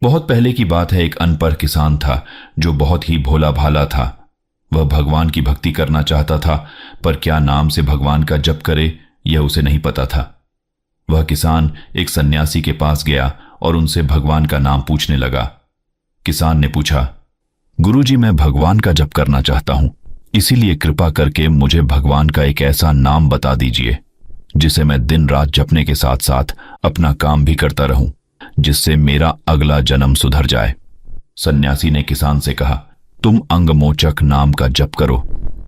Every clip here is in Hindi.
बहुत पहले की बात है। एक अनपढ़ किसान था जो बहुत ही भोला भाला था। वह भगवान की भक्ति करना चाहता था, पर क्या नाम से भगवान का जप करे यह उसे नहीं पता था। वह किसान एक सन्यासी के पास गया और उनसे भगवान का नाम पूछने लगा। किसान ने पूछा, गुरुजी, मैं भगवान का जप करना चाहता हूं, इसीलिए कृपा करके मुझे भगवान का एक ऐसा नाम बता दीजिए जिसे मैं दिन रात जपने के साथ साथ अपना काम भी करता रहूं, जिससे मेरा अगला जन्म सुधर जाए। सन्यासी ने किसान से कहा, तुम अंगमोचक नाम का जप करो,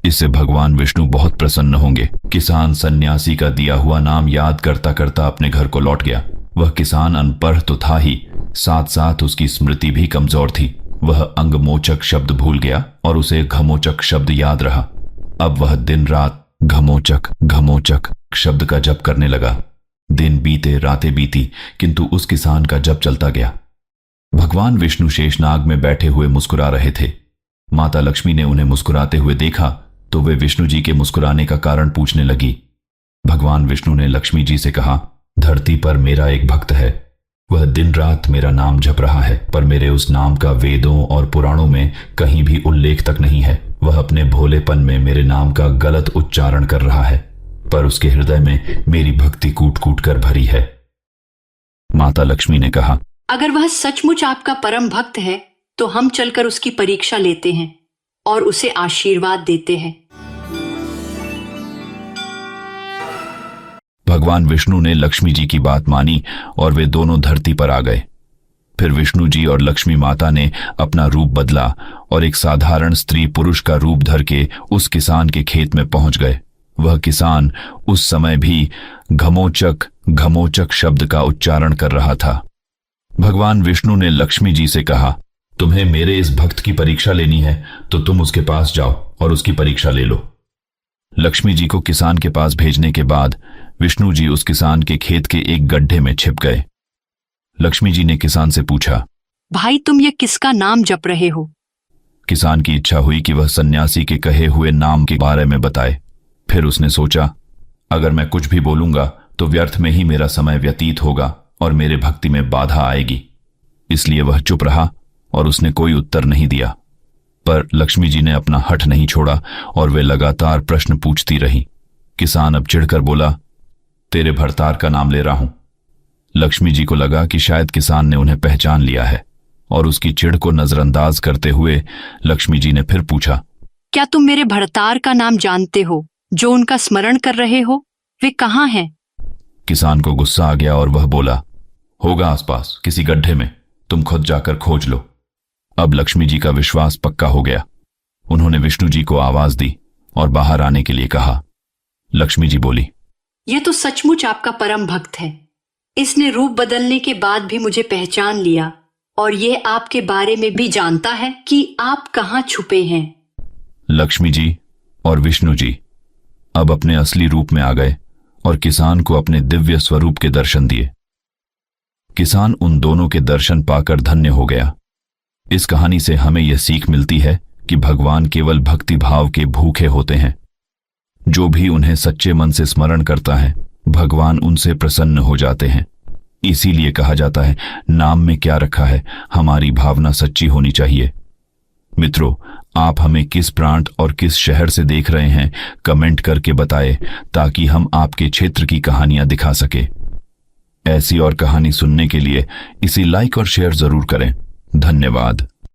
इससे भगवान विष्णु बहुत प्रसन्न होंगे। किसान सन्यासी का दिया हुआ नाम याद करता करता अपने घर को लौट गया। वह किसान अनपढ़ तो था ही, साथ साथ उसकी स्मृति भी कमजोर थी। वह अंगमोचक शब्द भूल गया और उसे घमोचक शब्द याद रहा। अब वह दिन रात घमोचक घमोचक शब्द का जप करने लगा। दिन बीते, रातें बीती, किंतु उस किसान का जप चलता गया। भगवान विष्णु शेषनाग में बैठे हुए मुस्कुरा रहे थे। माता लक्ष्मी ने उन्हें मुस्कुराते हुए देखा तो वे विष्णु जी के मुस्कुराने का कारण पूछने लगी। भगवान विष्णु ने लक्ष्मी जी से कहा, धरती पर मेरा एक भक्त है। वह दिन रात मेरा नाम जप रहा है, पर मेरे उस नाम का वेदों और पुराणों में कहीं भी उल्लेख तक नहीं है। वह अपने भोलेपन में मेरे नाम का गलत उच्चारण कर रहा है, पर उसके हृदय में मेरी भक्ति कूट कूट कर भरी है। माता लक्ष्मी ने कहा, अगर वह सचमुच आपका परम भक्त है तो हम चलकर उसकी परीक्षा लेते हैं और उसे आशीर्वाद देते हैं। भगवान विष्णु ने लक्ष्मी जी की बात मानी और वे दोनों धरती पर आ गए। फिर विष्णु जी और लक्ष्मी माता ने अपना रूप बदला और एक साधारण स्त्री पुरुष का रूप धर के उस किसान के खेत में पहुंच गए। वह किसान उस समय भी घमोचक घमोचक शब्द का उच्चारण कर रहा था। भगवान विष्णु ने लक्ष्मी जी से कहा, तुम्हें मेरे इस भक्त की परीक्षा लेनी है तो तुम उसके पास जाओ और उसकी परीक्षा ले लो। लक्ष्मी जी को किसान के पास भेजने के बाद विष्णु जी उस किसान के खेत के एक गड्ढे में छिप गए। लक्ष्मी जी ने किसान से पूछा, भाई तुम ये किसका नाम जप रहे हो? किसान की इच्छा हुई कि वह सन्यासी के कहे हुए नाम के बारे में बताए। फिर उसने सोचा, अगर मैं कुछ भी बोलूंगा तो व्यर्थ में ही मेरा समय व्यतीत होगा और मेरे भक्ति में बाधा आएगी। इसलिए वह चुप रहा और उसने कोई उत्तर नहीं दिया। पर लक्ष्मी जी ने अपना हठ नहीं छोड़ा और वे लगातार प्रश्न पूछती रही। किसान अब चिढ़कर बोला, तेरे भरतार का नाम ले रहा हूं। लक्ष्मी जी को लगा कि शायद किसान ने उन्हें पहचान लिया है और उसकी चिढ़ को नजरअंदाज करते हुए लक्ष्मी जी ने फिर पूछा, क्या तुम मेरे भरतार का नाम जानते हो जो उनका स्मरण कर रहे हो? वे कहाँ हैं? किसान को गुस्सा आ गया और वह बोला, होगा आसपास किसी गड्ढे में, तुम खुद जाकर खोज लो। अब लक्ष्मी जी का विश्वास पक्का हो गया। उन्होंने विष्णु जी को आवाज दी और बाहर आने के लिए कहा। लक्ष्मी जी बोली, यह तो सचमुच आपका परम भक्त है। इसने रूप बदलने के बाद भी मुझे पहचान लिया और यह आपके बारे में भी जानता है कि आप कहाँ छुपे हैं। लक्ष्मी जी और विष्णु जी अब अपने असली रूप में आ गए और किसान को अपने दिव्य स्वरूप के दर्शन दिए। किसान उन दोनों के दर्शन पाकर धन्य हो गया। इस कहानी से हमें यह सीख मिलती है कि भगवान केवल भक्ति भाव के भूखे होते हैं। जो भी उन्हें सच्चे मन से स्मरण करता है, भगवान उनसे प्रसन्न हो जाते हैं। इसीलिए कहा जाता है, नाम में क्या रखा है, हमारी भावना सच्ची होनी चाहिए। मित्रों, आप हमें किस प्रांत और किस शहर से देख रहे हैं, कमेंट करके बताएं ताकि हम आपके क्षेत्र की कहानियां दिखा सके। ऐसी और कहानी सुनने के लिए इसे लाइक और शेयर जरूर करें। धन्यवाद।